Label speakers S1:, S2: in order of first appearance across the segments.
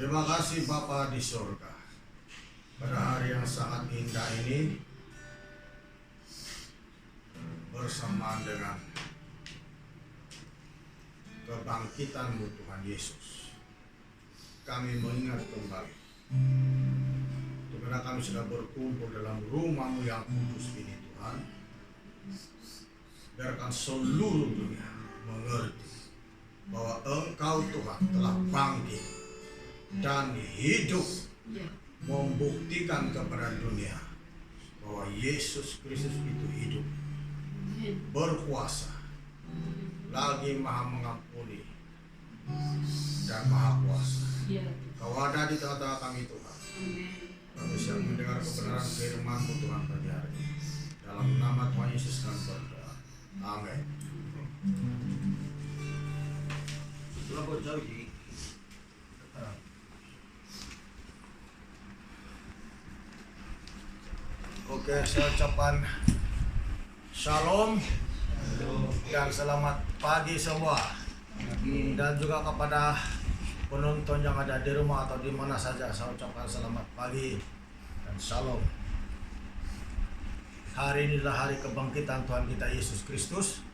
S1: Terima kasih Bapa di surga. Pada hari yang sangat indah ini, bersamaan dengan kebangkitan-Mu Tuhan Yesus, kami mengingat kembali dimana kami sudah berkumpul dalam rumah-Mu yang kudus ini Tuhan. Biarkan seluruh dunia mengerti bahwa Engkau Tuhan telah bangkit dan hidup, membuktikan kepada dunia bahwa Yesus Kristus itu hidup, berkuasa, lagi maha mengampuni dan maha kuasa. Kau ada di tengah-tengah kami Tuhan. Kami siap mendengar kebenaran firman-Mu Tuhan pada hari ini. Dalam nama Tuhan Yesus kami berdoa. Amin. Oke, saya ucapkan shalom dan selamat pagi semua. Dan juga kepada penonton yang ada di rumah atau di mana saja, saya ucapkan selamat pagi dan shalom. Hari ini adalah hari kebangkitan Tuhan kita Yesus Kristus,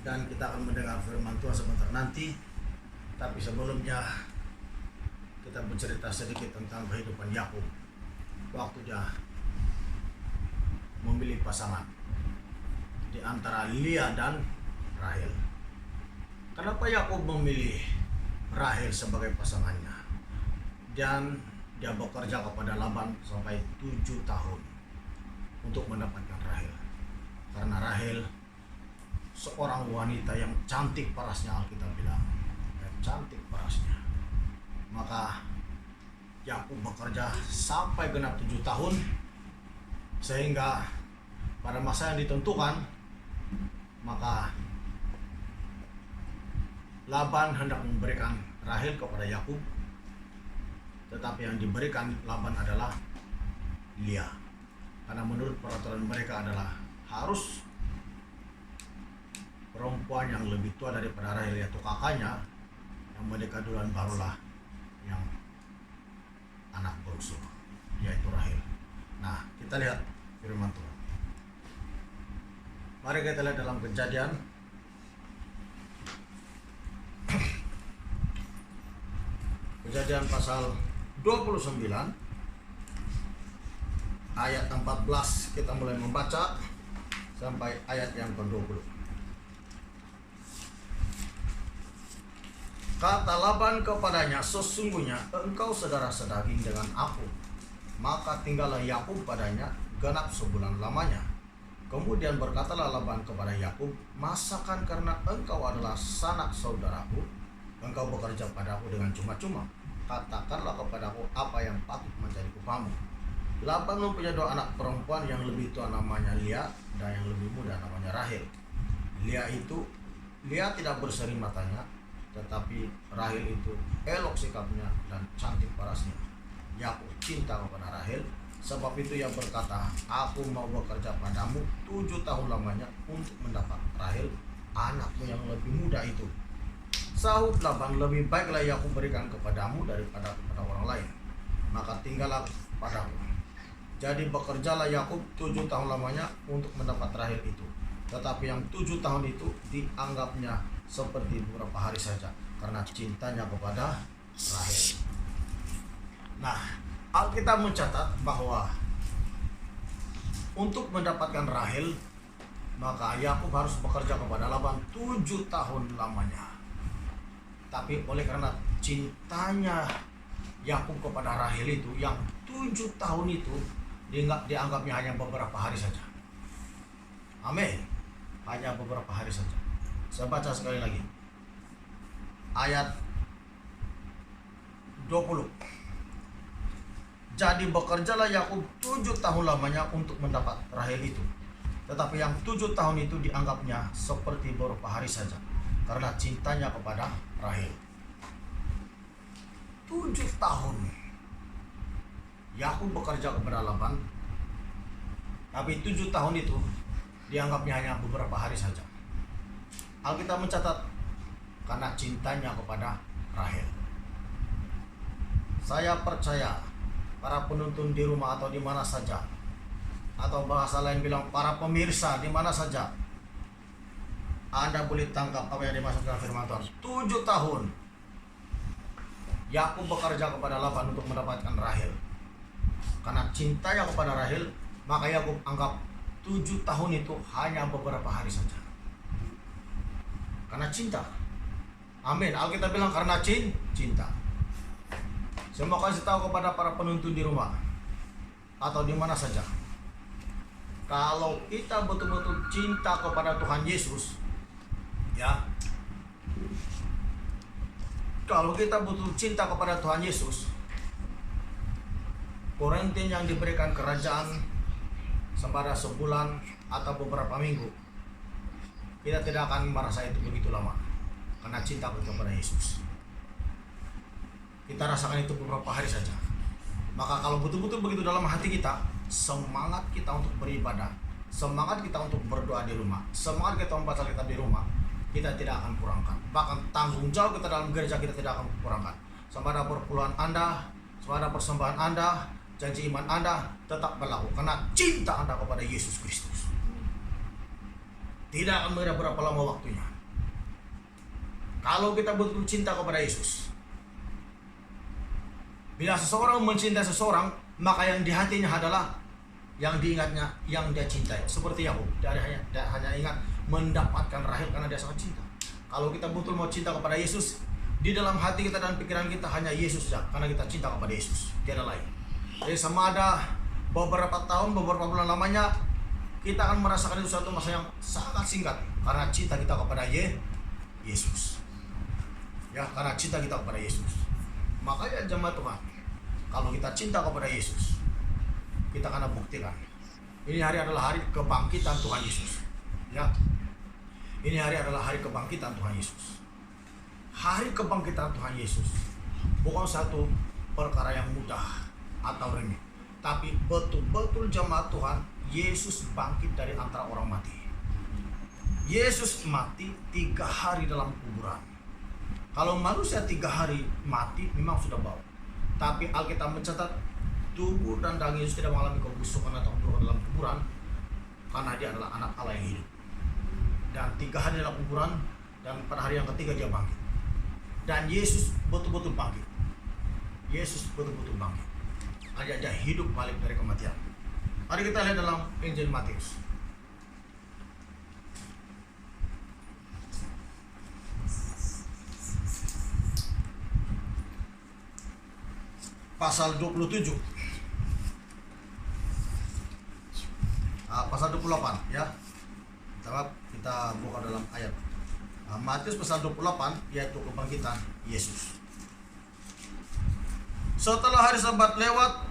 S1: dan kita akan mendengar firman Tuhan sebentar nanti. Tapi sebelumnya kita bercerita sedikit tentang kehidupan Yakub waktu dia memilih pasangan di antara Lia dan Rahel. Kenapa Yakub memilih Rahel sebagai pasangannya? Dan dia bekerja kepada Laban sampai 7 tahun untuk mendapatkan Rahel. Karena Rahel seorang wanita yang cantik parasnya, Alkitab bilang, cantik parasnya. Maka Yakub bekerja sampai genap 7 tahun, sehingga pada masa yang ditentukan, maka Laban hendak memberikan Rahel kepada Yakub, tetapi yang diberikan Laban adalah Lia. Karena menurut peraturan mereka adalah harus perempuan yang lebih tua daripada Rahel, yaitu kakaknya, yang menikah duluan, barulah yang anak bungsu, yaitu Rahel. Nah, kita lihat firman Tuhan. Mari kita lihat dalam Kejadian Kejadian pasal 29 ayat 14, kita mulai membaca sampai ayat yang ke-20. Kata Laban kepadanya, sesungguhnya engkau saudara sedaging dengan aku. Maka tinggallah Yakub padanya genap sebulan lamanya. Kemudian berkatalah Laban kepada Yakub, masakan karena engkau adalah sanak saudaraku, engkau bekerja padaku dengan cuma-cuma. Katakanlah kepadaku apa yang patut menjadi upahmu. Laban mempunyai 2 anak perempuan, yang lebih tua namanya Lea dan yang lebih muda namanya Rahel. Lea tidak berseri matanya, tetapi Rahel itu elok sikapnya dan cantik parasnya. Yakub cinta kepada Rahel, sebab itu ia berkata, aku mau bekerja padamu 7 tahun lamanya untuk mendapat Rahel, anakmu yang lebih muda itu. Sahut Laban, lebih baiklah Yakub berikan kepadamu daripada kepada orang lain, maka tinggallah padaku. Jadi bekerjalah Yakub 7 tahun lamanya untuk mendapat Rahel itu. Tetapi yang 7 tahun itu dianggapnya seperti beberapa hari saja, karena cintanya kepada Rahel. Nah, Alkitab mencatat bahwa untuk mendapatkan Rahel, maka Yakub harus bekerja kepada Laban 7 tahun lamanya. Tapi oleh karena cintanya Yakub kepada Rahel itu, yang 7 tahun itu dianggapnya hanya beberapa hari saja. Amin. Hanya beberapa hari saja. Saya baca sekali lagi. Ayat 20. Jadi bekerjalah Yakub 7 tahun lamanya untuk mendapat Rahel itu. Tetapi yang 7 tahun itu dianggapnya seperti beberapa hari saja, karena cintanya kepada Rahel. 7 tahun Yakub bekerja kepada Laban, tapi 7 tahun itu dianggapnya hanya beberapa hari saja. Alkitab mencatat karena cintanya kepada Rahel. Saya percaya para penuntun di rumah atau di mana saja, atau bahasa lain bilang para pemirsa di mana saja, Anda boleh tangkap apa yang dimaksudkan firman Tuhan. 7 tahun Yakub bekerja kepada Laban untuk mendapatkan Rahel. Karena cintanya kepada Rahel, maka Yakub anggap 7 tahun itu hanya beberapa hari saja. Karena cinta. Amin. Alkitab bilang karena cinta. Saya mau kasih tahu kepada para penuntun di rumah atau di mana saja, kalau kita betul-betul cinta kepada Tuhan Yesus, ya, kalau kita betul cinta kepada Tuhan Yesus, Korintin yang diberikan kerajaan sembada sebulan atau beberapa minggu, kita tidak akan merasa itu begitu lama, karena cinta kepada Yesus. Kita rasakan itu beberapa hari saja. Maka kalau betul-betul begitu dalam hati kita, semangat kita untuk beribadah, semangat kita untuk berdoa di rumah, semangat kita membaca kitab di rumah, kita tidak akan kurangkan. Bahkan tanggung jawab kita dalam gereja kita tidak akan kurangkan. Sama ada perpuluhan Anda, sama ada persembahan Anda, janji iman Anda tetap berlaku, karena cinta Anda kepada Yesus Kristus. Tidak akan mengira berapa lama waktunya. Kalau kita betul cinta kepada Yesus, bila seseorang mencintai seseorang, maka yang di hatinya adalah yang diingatnya, yang dia cintai. Seperti Yakub, dia hanya ingat mendapatkan Rahel karena dia sangat cinta. Kalau kita betul mau cinta kepada Yesus, di dalam hati kita dan pikiran kita hanya Yesus saja, karena kita cinta kepada Yesus, tiada lain. Jadi sama ada beberapa tahun, beberapa bulan lamanya, kita akan merasakan itu suatu masa yang sangat singkat, karena cinta kita kepada Yesus. Ya, karena cinta kita kepada Yesus. Makanya jemaat Tuhan, kalau kita cinta kepada Yesus, kita akan buktikan. Ini hari adalah hari kebangkitan Tuhan Yesus. Ya, ini hari adalah hari kebangkitan Tuhan Yesus. Hari kebangkitan Tuhan Yesus bukan satu perkara yang mudah atau remeh, tapi betul-betul jemaat Tuhan, Yesus bangkit dari antara orang mati. Yesus mati 3 hari dalam kuburan. Kalau manusia 3 hari mati memang sudah bau. Tapi Alkitab mencatat tubuh dan daging Yesus tidak mengalami kebusukan atau keburukan dalam kuburan, karena dia adalah anak Allah yang hidup. Dan 3 hari dalam kuburan, dan pada hari yang ketiga dia bangkit. Dan Yesus betul-betul bangkit. Yesus betul-betul bangkit. Dia hidup balik dari kematian. Mari kita lihat dalam Injil Matius. Pasal 27. Pasal 28 ya. Kita buka dalam ayat. Matius pasal 28 yaitu kebangkitan Yesus. Setelah hari Sabat lewat,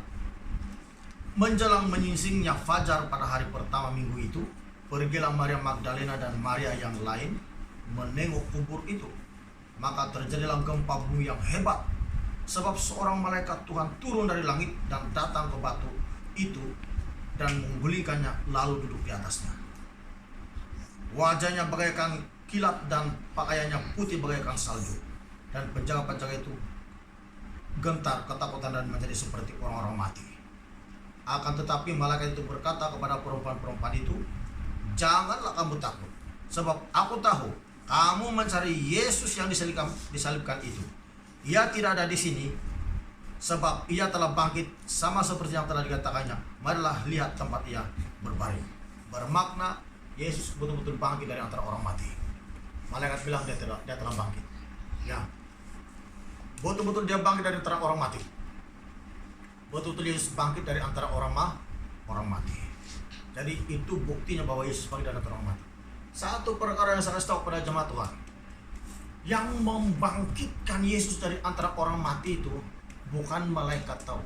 S1: menjelang menyingsingnya fajar pada hari pertama minggu itu, pergilah Maria Magdalena dan Maria yang lain menengok kubur itu. Maka terjadilah gempa bumi yang hebat, sebab seorang malaikat Tuhan turun dari langit dan datang ke batu itu dan menggulingkannya lalu duduk di atasnya. Wajahnya bagaikan kilat dan pakaiannya putih bagaikan salju. Dan penjaga-penjaga itu gentar ketakutan dan menjadi seperti orang-orang mati. Akan tetapi malaikat itu berkata kepada perempuan-perempuan itu, "Janganlah kamu takut, sebab aku tahu kamu mencari Yesus yang disalibkan itu. Ia tidak ada di sini, sebab ia telah bangkit sama seperti yang telah dikatakannya. Marilah lihat tempat ia berbaring." Bermakna Yesus betul-betul bangkit dari antara orang mati. Malaikat bilang dia telah bangkit. Ya, betul-betul dia bangkit dari antara orang mati. Betul-betul Yesus bangkit dari antara orang mati. Jadi itu buktinya bahwa Yesus bangkit dari antara orang mati. Satu perkara yang saya tahu pada jemaat Tuhan, yang membangkitkan Yesus dari antara orang mati itu bukan malaikat tahu.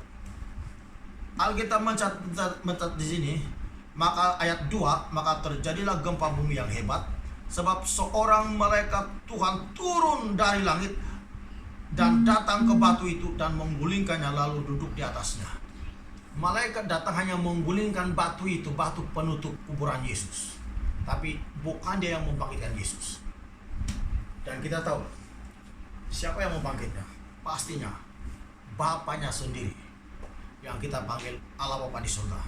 S1: Alkitab mencatat di sini, maka ayat 2, maka terjadilah gempa bumi yang hebat, sebab seorang malaikat Tuhan turun dari langit dan datang ke batu itu dan menggulingkannya lalu duduk di atasnya. Malaikat datang hanya menggulingkan batu itu, batu penutup kuburan Yesus. Tapi bukan dia yang membangkitkan Yesus. Dan kita tahu siapa yang membangkitnya? Pastinya Bapaknya sendiri, yang kita panggil Allah Bapa di surga.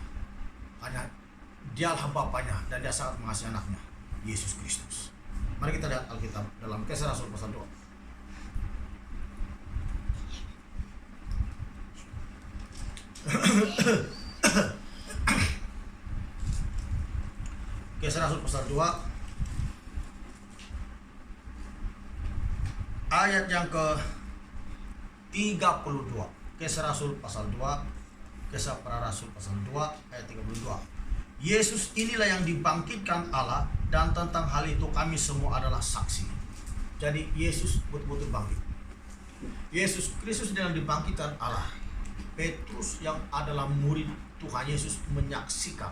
S1: Hanya Dialah Bapaknya dan Dia sangat mengasihi anaknya, Yesus Kristus. Mari kita lihat Alkitab dalam Kisah Rasul pasal 2. Kisah Rasul pasal 2 ayat yang ke 32. Kisah Rasul pasal 2, Kisah Para Rasul pasal 2 ayat 32. Yesus inilah yang dibangkitkan Allah, dan tentang hal itu kami semua adalah saksi. Jadi Yesus betul-betul bangkit. Yesus Kristus dalam dibangkitkan Allah. Petrus yang adalah murid Tuhan Yesus menyaksikan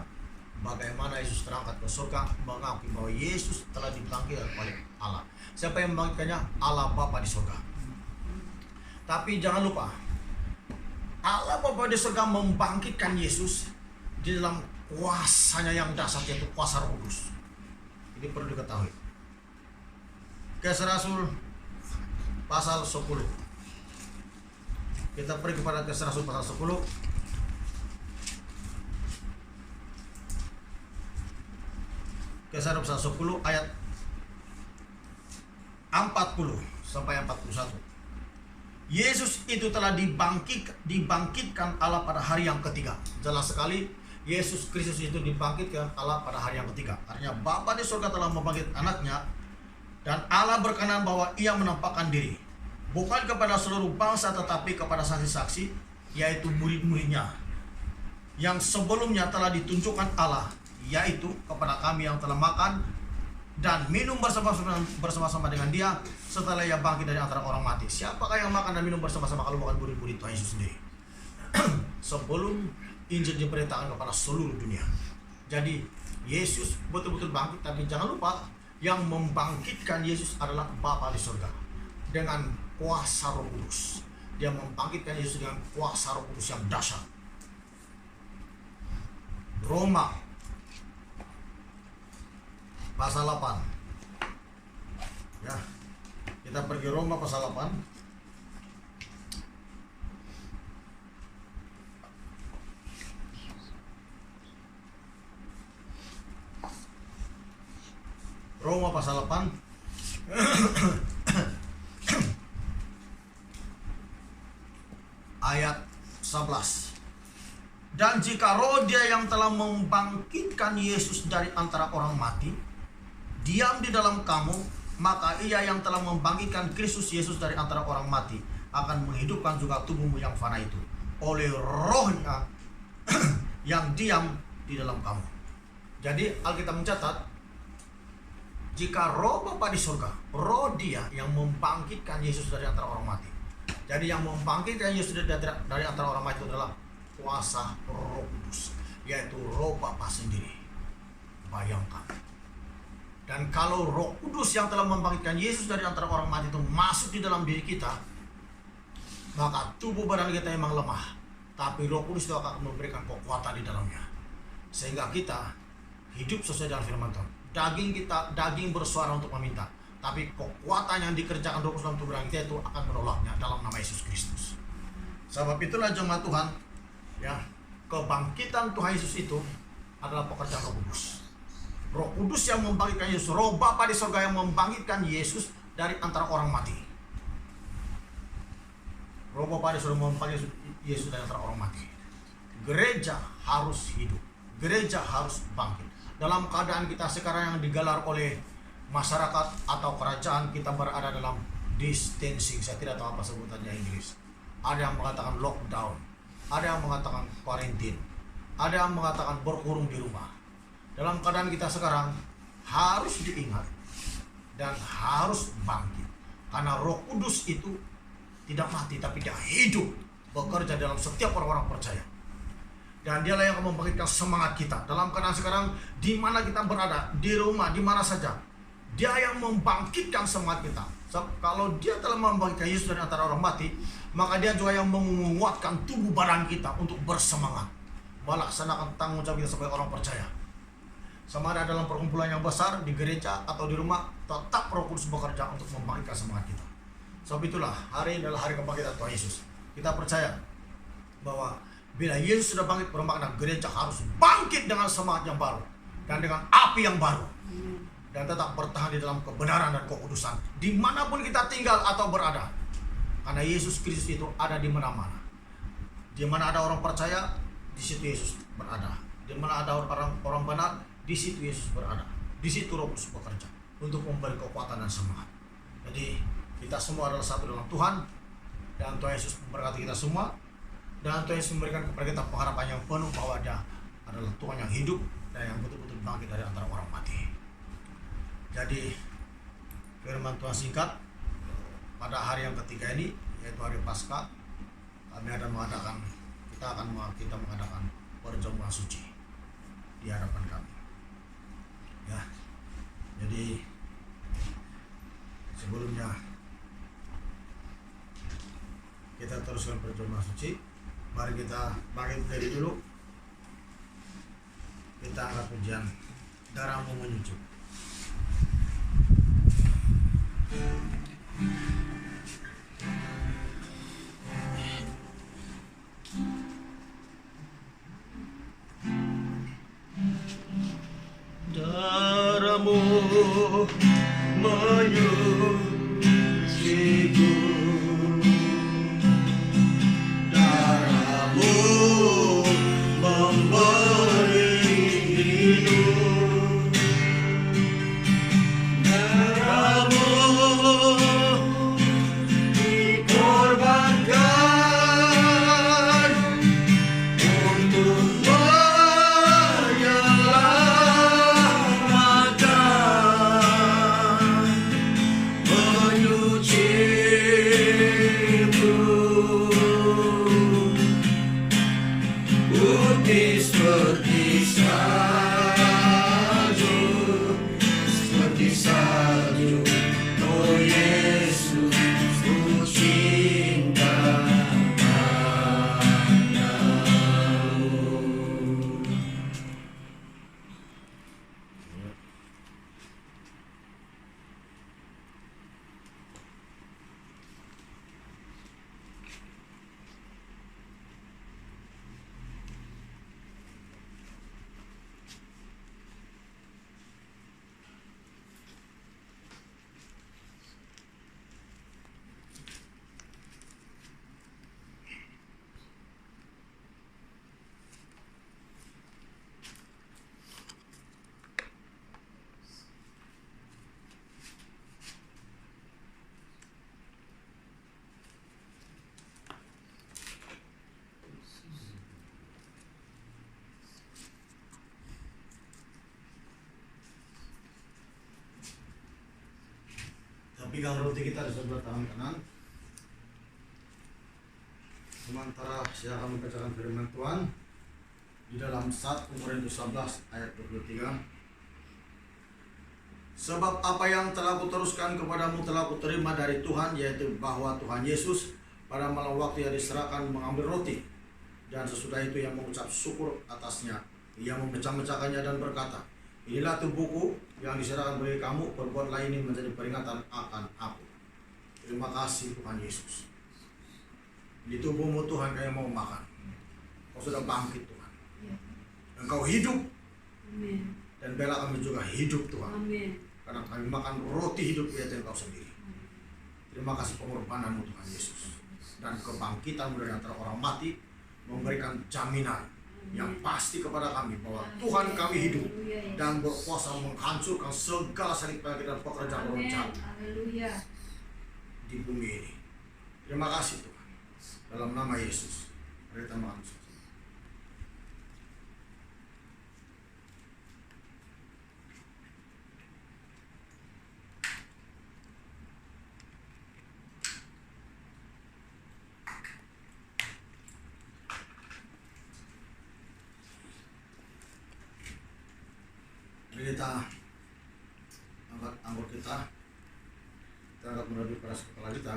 S1: bagaimana Yesus terangkat ke surga, mengakui bahwa Yesus telah dibangkitkan oleh Allah. Siapa yang membangkitkannya? Allah Bapa di surga. Tapi jangan lupa, Allah Bapa di surga membangkitkan Yesus di dalam kuasanya yang dasar, yaitu kuasa Roh Kudus. Ini perlu diketahui. Kisah Rasul pasal 10. Kita pergi kepada Kisah Rasul pasal 10. Kisah Rasul pasal 10 ayat 40 sampai 41. Yesus itu telah dibangkitkan Allah pada hari yang ketiga. Jelas sekali Yesus Kristus itu dibangkitkan Allah pada hari yang ketiga. Artinya Bapa di surga telah membangkitkan anaknya, dan Allah berkenan bahwa ia menampakkan diri bukan kepada seluruh bangsa tetapi kepada saksi-saksi, yaitu murid-muridnya yang sebelumnya telah ditunjukkan Allah, yaitu kepada kami yang telah makan dan minum bersama-sama dengan Dia setelah ia bangkit dari antara orang mati. Siapakah yang makan dan minum bersama-sama kalau bukan murid-murid Tuhan Yesus sendiri? Sebelum Injil diberitakan kepada seluruh dunia. Jadi Yesus betul-betul bangkit, tapi jangan lupa yang membangkitkan Yesus adalah Bapa di surga dengan kuasa Roh Kudus. Dia membangkitkan Yesus dengan kuasa Roh Kudus yang dahsyat. Roma pasal 8 Ya, kita pergi Roma pasal 8. Roma pasal 8. Ayat 11. Dan jika roh Dia yang telah membangkitkan Yesus dari antara orang mati diam di dalam kamu, maka Ia yang telah membangkitkan Kristus Yesus dari antara orang mati akan menghidupkan juga tubuhmu yang fana itu oleh rohnya yang diam di dalam kamu. Jadi Alkitab mencatat, jika roh Bapa di surga, roh Dia yang membangkitkan Yesus dari antara orang mati. Jadi yang membangkitkan Yesus dari antara orang mati itu adalah kuasa Roh Kudus, yaitu roh Bapa sendiri. Bayangkan. Dan kalau Roh Kudus yang telah membangkitkan Yesus dari antara orang mati itu masuk di dalam diri kita, maka tubuh badan kita memang lemah, tapi Roh Kudus itu akan memberikan kekuatan di dalamnya, sehingga kita hidup sesuai dengan firman Tuhan. Daging bersuara untuk meminta, tapi kekuatan yang dikerjakan Roh Kudus dalam tubuh kita itu akan menolaknya dalam nama Yesus Kristus. Sebab itulah jemaat Tuhan, ya, kebangkitan Tuhan Yesus itu adalah pekerjaan Roh Kudus. Roh Kudus yang membangkitkan Yesus, roh Bapa di surga yang membangkitkan Yesus dari antara orang mati. Roh Bapa di surga membangkitkan Yesus dari antara orang mati. Gereja harus hidup, gereja harus bangkit. Dalam keadaan kita sekarang yang digelar oleh masyarakat atau kerajaan, kita berada dalam distancing. Saya tidak tahu apa sebutannya Inggris. Ada yang mengatakan lockdown, ada yang mengatakan quarantine, ada yang mengatakan berkurung di rumah. Dalam keadaan kita sekarang harus diingat dan harus bangkit, karena Roh Kudus itu tidak mati tapi Dia hidup, bekerja dalam setiap orang-orang percaya. Dan Dialah yang akan membangkitkan semangat kita dalam keadaan sekarang, di mana kita berada, di rumah, di mana saja. Dia yang membangkitkan semangat kita. So, kalau Dia telah membangkitkan Yesus dari antara orang mati, maka Dia juga yang menguatkan tubuh badan kita untuk bersemangat melaksanakan tanggung jawab kita sebagai orang percaya. Sama ada dalam perkumpulan yang besar, di gereja atau di rumah, tetap Roh Kudus bekerja untuk membangkitkan semangat kita. Sebab itulah hari ini adalah hari kebangkitan Tuhan Yesus. Kita percaya bahwa bila Yesus sudah bangkit, bermakna gereja harus bangkit dengan semangat yang baru dan dengan api yang baru, dan tetap bertahan di dalam kebenaran dan kekudusan dimanapun kita tinggal atau berada, karena Yesus Kristus itu ada di mana-mana. Di mana ada orang percaya, di situ Yesus berada. Di mana ada orang benar, di situ Yesus berada. Di situ Roh Kudus bekerja untuk memberi kekuatan dan semangat. Jadi kita semua adalah satu dalam Tuhan, dan Tuhan Yesus memberkati kita semua. Dan Tuhan Yesus memberikan kepada kita pengharapan yang penuh bahwa Dia adalah Tuhan yang hidup dan yang betul-betul bangkit dari antara orang mati. Jadi firman Tuhan singkat, pada hari yang ketiga ini, yaitu hari Paskah, kita akan mengadakan perjamuan suci di hadapan kami. Ya, jadi sebelumnya kita teruskan perjamuan suci. Mari kita bangkit dari dulu. Kita angkat pujian Darahmu Menyucuk. Darahmu menyuciku, darahmu memberi hidup, darahmu dikorbankan untuk menyelamatkan, menyucikan Pegang roti kita di sebelah tangan kanan. Sementara saya akan membacakan firman Tuhan di dalam 1 Korintus 11 ayat 23. Sebab apa yang telah kuteruskan kepadamu telah kuterima dari Tuhan, yaitu bahwa Tuhan Yesus pada malam waktu yang diserahkan mengambil roti, dan sesudah itu yang mengucap syukur atasnya, ia memecah-mecahkannya dan berkata, inilah tubuhku yang diserahkan bagi kamu, perbuatlah ini menjadi peringatan akan aku. Terima kasih Tuhan Yesus. Di tubuhmu Tuhan kami mau makan. Kau sudah bangkit Tuhan. Engkau hidup. Dan bela kami juga hidup Tuhan. Karena kami makan roti hidup yaitu Engkau sendiri. Terima kasih pengorbananmu Tuhan Yesus. Dan kebangkitanmu dari antara orang mati memberikan jaminan yang pasti kepada kami bahwa Tuhan kami hidup dan berkuasa menghancurkan segala sakit penyakit dan pekerjaan roh jahat di bumi ini. Terima kasih Tuhan. Dalam nama Yesus. Mari kita makan. Jadi kita angkat anggur kita angkat menuju keras kepala kita.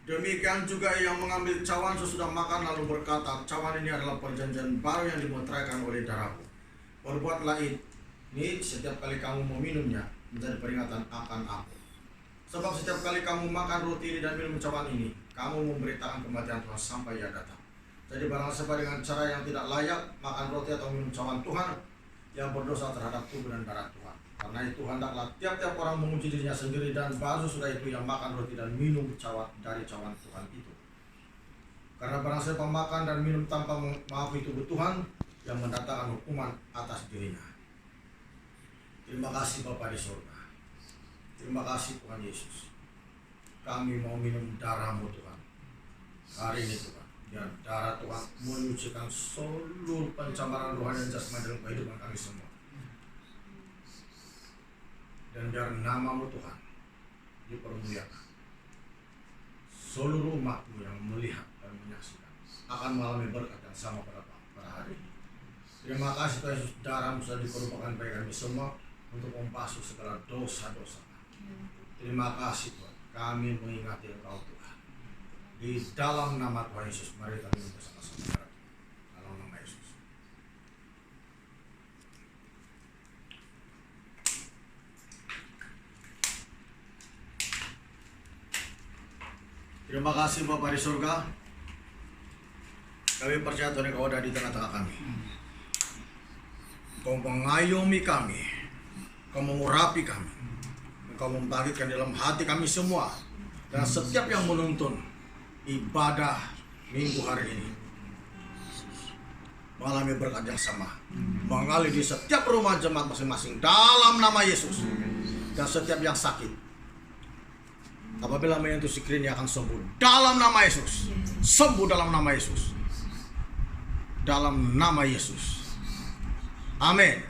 S1: Demikian juga yang mengambil cawan sesudah makan lalu berkata, cawan ini adalah perjanjian baru yang dimeteraikan oleh darahku. Perbuatlah ini setiap kali kamu meminumnya menjadi peringatan akan aku. Sebab setiap kali kamu makan roti ini dan minum cawan ini, kamu memberitakan kematian Tuhan sampai ia datang. Jadi barang siapa dengan cara yang tidak layak makan roti atau minum cawan Tuhan, yang berdosa terhadap tubuh dan darah Tuhan. Karena itu hendaklah tiap-tiap orang menguji dirinya sendiri, dan baru sudah itu yang makan roti dan minum cawan dari cawan Tuhan itu. Karena barang siapa makan dan minum tanpa mengakui tubuh Tuhan, yang mendatangkan hukuman atas dirinya. Terima kasih Bapa di surga. Terima kasih Tuhan Yesus. Kami mau minum darah-Mu Tuhan. Hari ini Tuhan. Biar darah Tuhan menyucikan seluruh pencemaran rohani dan jasmani dalam kehidupan kami semua. Dan biar nama-Mu Tuhan dipermuliakan. Seluruh umat-Mu yang melihat dan menyaksikan akan mengalami berkat yang sama pada hari ini. Terima kasih Tuhan Yesus, darah-Mu sudah dikorbankan bagi kami semua untuk membasuh segala dosa-dosa. Terima kasih Tuhan, kami mengingati Engkau Tuhan. Di dalam nama Tuhan Yesus, mari kami bersama-sama. Dalam nama Yesus. Terima kasih Bapa di surga. Kami percaya Tuhan Engkau ada di tengah-tengah kami. Engkau mengayomi kami, Engkau mengurapi kami, Engkau membangkitkan dalam hati kami semua. Dan setiap yang menuntun ibadah minggu hari ini mengalami berkat yang sama, mengalir di setiap rumah jemaat masing-masing dalam nama Yesus. Dan setiap yang sakit, apabila menyentuh si Krini akan sembuh dalam nama Yesus. Sembuh dalam nama Yesus. Dalam nama Yesus. Amin.